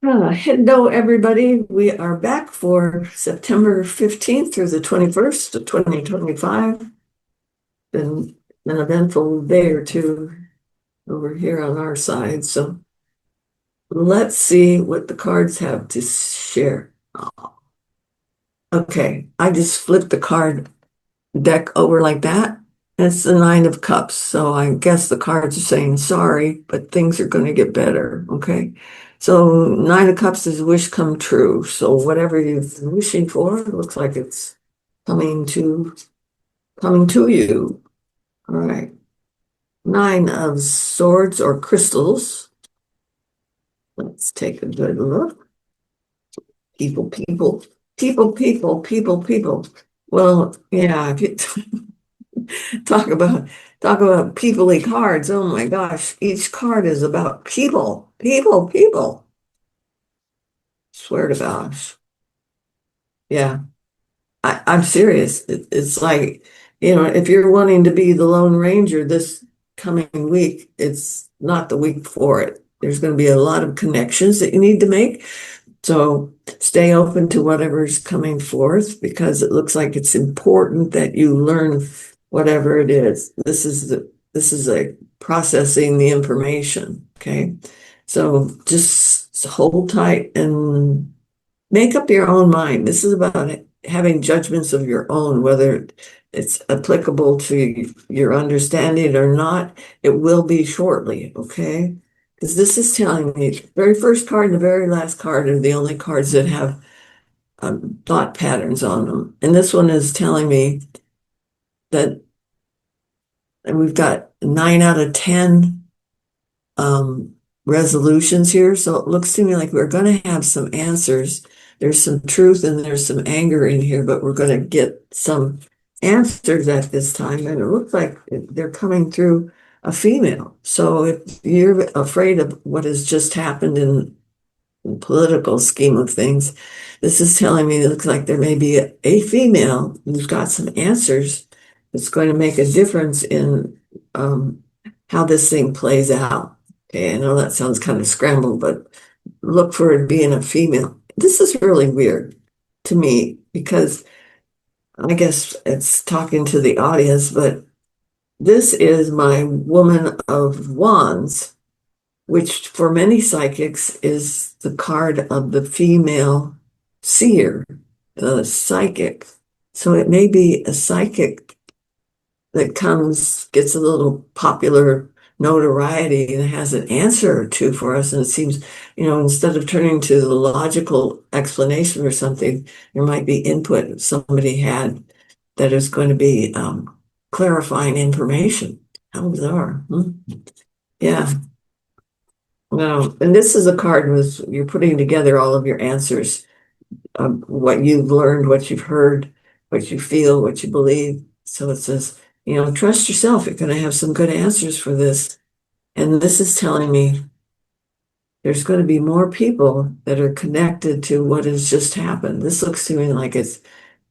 Hello, everybody. We are back for September 15th through the 21st of 2025. Been an eventful day or two over here on our side. So let's see what the cards have to share. Okay, I just flipped the card deck over like that. It's the Nine of Cups. So I guess the cards are saying sorry, but things are going to get better. Okay. So Nine of Cups is wish come true. So whatever you've been wishing for, it looks like it's coming to coming to you. All right. Nine of Swords or crystals. Let's take a good look. People. Well, yeah, if you talk about peoply cards. Oh my gosh, each card is about people. Swear to gosh. Yeah, I'm serious. It's like, if you're wanting to be the Lone Ranger this coming week, it's not the week for it. There's going to be a lot of connections that you need to make. So stay open to whatever's coming forth because it looks like it's important that you learn whatever it is. This is a processing the information. Okay. So just hold tight and make up your own mind. This is about having judgments of your own, whether it's applicable to your understanding or not. It will be shortly. Okay. Because this is telling me the very first card and the very last card are the only cards that have thought patterns on them. And this one is telling me that we've got 9 out of 10 um, resolutions here. So it looks to me like we're going to have some answers. There's some truth and there's some anger in here, but we're going to get some answers at this time. And it looks like they're coming through a female. So if you're afraid of what has just happened in the political scheme of things, this is telling me it looks like there may be a female who's got some answers that's going to make a difference in how this thing plays out. Okay, I know that sounds kind of scrambled, but look for it being a female. This is really weird to me because I guess it's talking to the audience, but this is my Woman of Wands, which for many psychics is the card of the female seer, the psychic. So it may be a psychic that gets a little popular notoriety and has an answer or two for us. And it seems, instead of turning to the logical explanation or something, there might be input somebody had that is going to be clarifying information. How bizarre. Hmm? Yeah. Well, and this is a card with you're putting together all of your answers, what you've learned, what you've heard, what you feel, what you believe. So it says, trust yourself. You're going to have some good answers for this. And this is telling me there's going to be more people that are connected to what has just happened. This looks to me like it's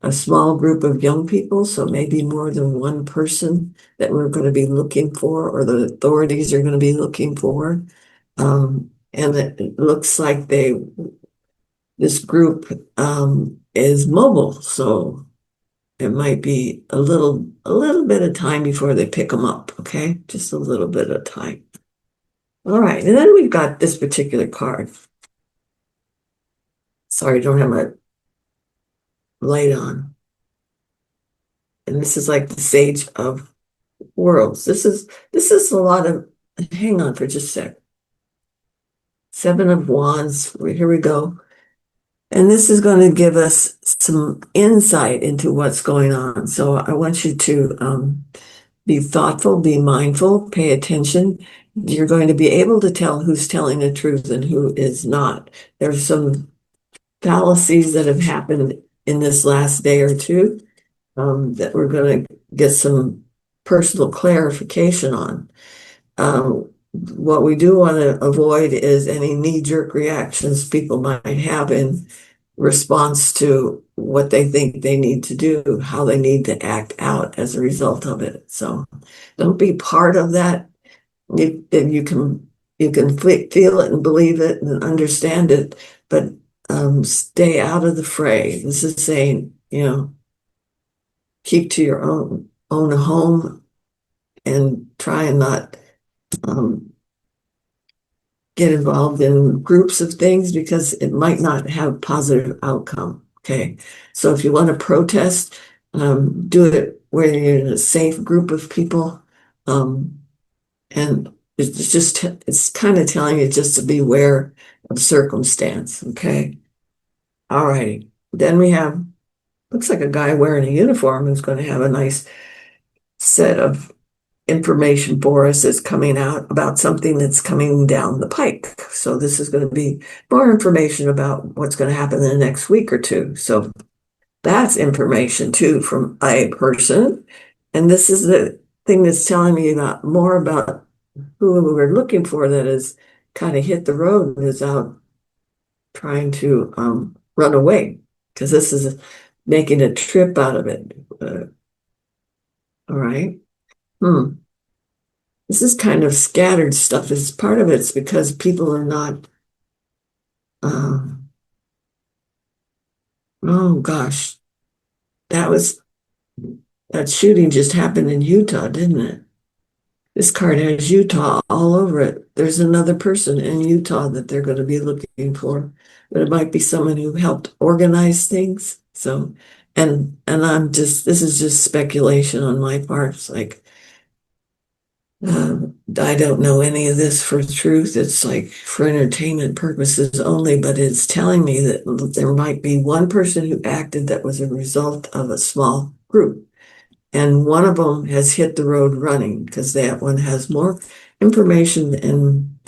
a small group of young people, so maybe more than one person that we're going to be looking for, or the authorities are going to be looking for. And it looks like this group is mobile, so it might be a little bit of time before they pick them up. Okay, just a little bit of time. All right, and then we've got this particular card. Sorry, I don't have my light on. And this is like the Sage of Worlds. This is a lot of. Hang on for just a sec. Seven of Wands. Here we go. And this is going to give us some insight into what's going on. So I want you to be thoughtful, be mindful, pay attention. You're going to be able to tell who's telling the truth and who is not. There's some fallacies that have happened in this last day or two that we're going to get some personal clarification on. What we do want to avoid is any knee-jerk reactions people might have in response to what they think they need to do, how they need to act out as a result of it. So don't be part of that. You you can feel it and believe it and understand it, but stay out of the fray. This is saying, keep to your own home and try and not um, get involved in groups of things because it might not have positive outcome. Okay. So if you want to protest, do it where you're in a safe group of people. Um, and it's kind of telling you just to beware of circumstance. Okay. All right. Then we have, looks like a guy wearing a uniform who's going to have a nice set of information for us that's coming out about something that's coming down the pike. So this is going to be more information about what's going to happen in the next week or two. So that's information too from a person. And this is the thing that's telling me about more about who we're looking for that has kind of hit the road and is out trying to run away because this is making a trip out of it. All right. Hmm. This is kind of scattered stuff. It's part of it's because people are not. Um, oh gosh, that was that shooting just happened in Utah, didn't it? This card has Utah all over it. There's another person in Utah that they're going to be looking for, but it might be someone who helped organize things. So, and this is just speculation on my part. It's like I don't know any of this for truth. It's like for entertainment purposes only, but it's telling me that there might be one person who acted that was a result of a small group. And one of them has hit the road running because that one has more information and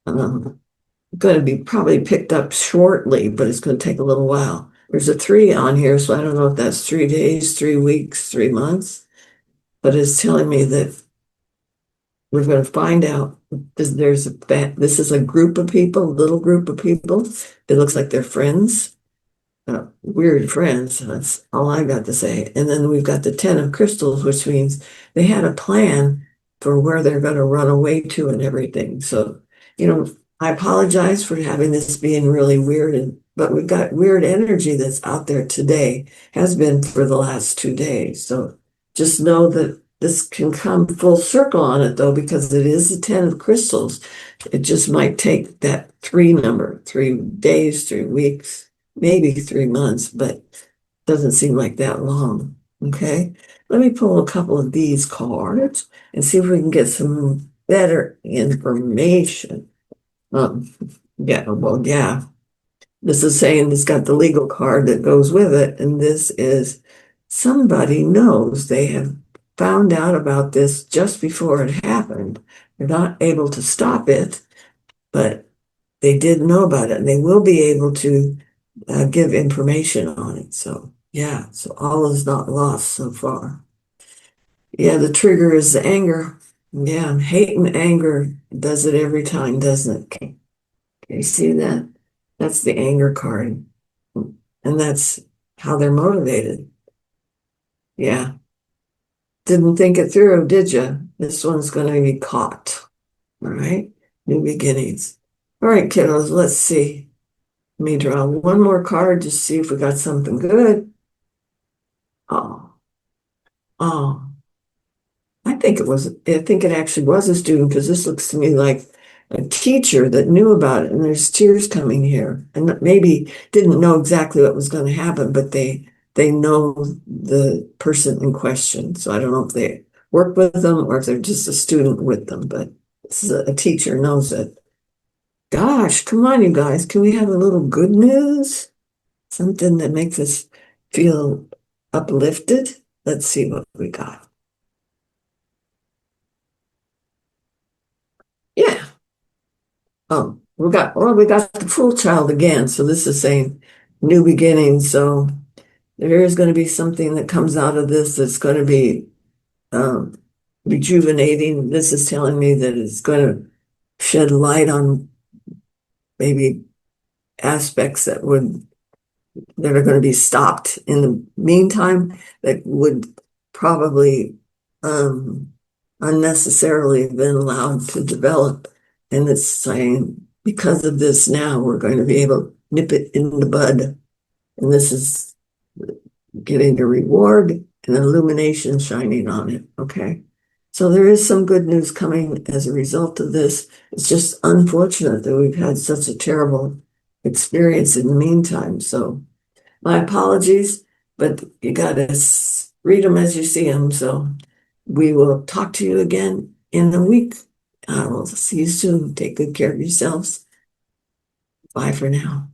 going to be probably picked up shortly, but it's going to take a little while. There's a 3 on here, so I don't know if that's 3 days, 3 weeks, 3 months, but it's telling me that we're going to find out this is a group of people, a little group of people. It looks like they're friends, weird friends. That's all I got to say. And then we've got the 10 of crystals, which means they had a plan for where they're going to run away to and everything. So, I apologize for having this being really weird, but we've got weird energy that's out there today, has been for the last 2 days. So just know that this can come full circle on it though, because it is the 10 of crystals. It just might take that 3 number, 3 days, 3 weeks, maybe 3 months, but doesn't seem like that long. Okay. Let me pull a couple of these cards and see if we can get some better information. Yeah. This is saying it's got the legal card that goes with it, and this is somebody knows they have found out about this just before it happened. They're not able to stop it, but they did know about it, and they will be able to give information on it. So, yeah, so all is not lost so far. Yeah, the trigger is the anger. Yeah, hate and anger does it every time, doesn't it? You see that? That's the anger card. And that's how they're motivated. Yeah. Didn't think it through, did you? This one's going to be caught. All right. New beginnings. All right, kiddos, let's see. Let me draw one more card to see if we got something good. Oh, oh. I think it actually was a student because this looks to me like a teacher that knew about it and there's tears coming here and maybe didn't know exactly what was going to happen, but they know the person in question. So I don't know if they work with them or if they're just a student with them, but this is a teacher knows it. Gosh, come on, you guys. Can we have a little good news? Something that makes us feel uplifted? Let's see what we got. Yeah. We got the Fool Child again. So this is saying new beginnings. So there is going to be something that comes out of this that's going to be um, rejuvenating. This is telling me that it's going to shed light on maybe aspects that are going to be stopped in the meantime that would probably unnecessarily have been allowed to develop. And it's saying, because of this now, we're going to be able to nip it in the bud. And this is getting a reward and illumination shining on it. Okay. So there is some good news coming as a result of this. It's just unfortunate that we've had such a terrible experience in the meantime. So my apologies, but you got to read them as you see them. So we will talk to you again in a week. I will see you soon. Take good care of yourselves. Bye for now.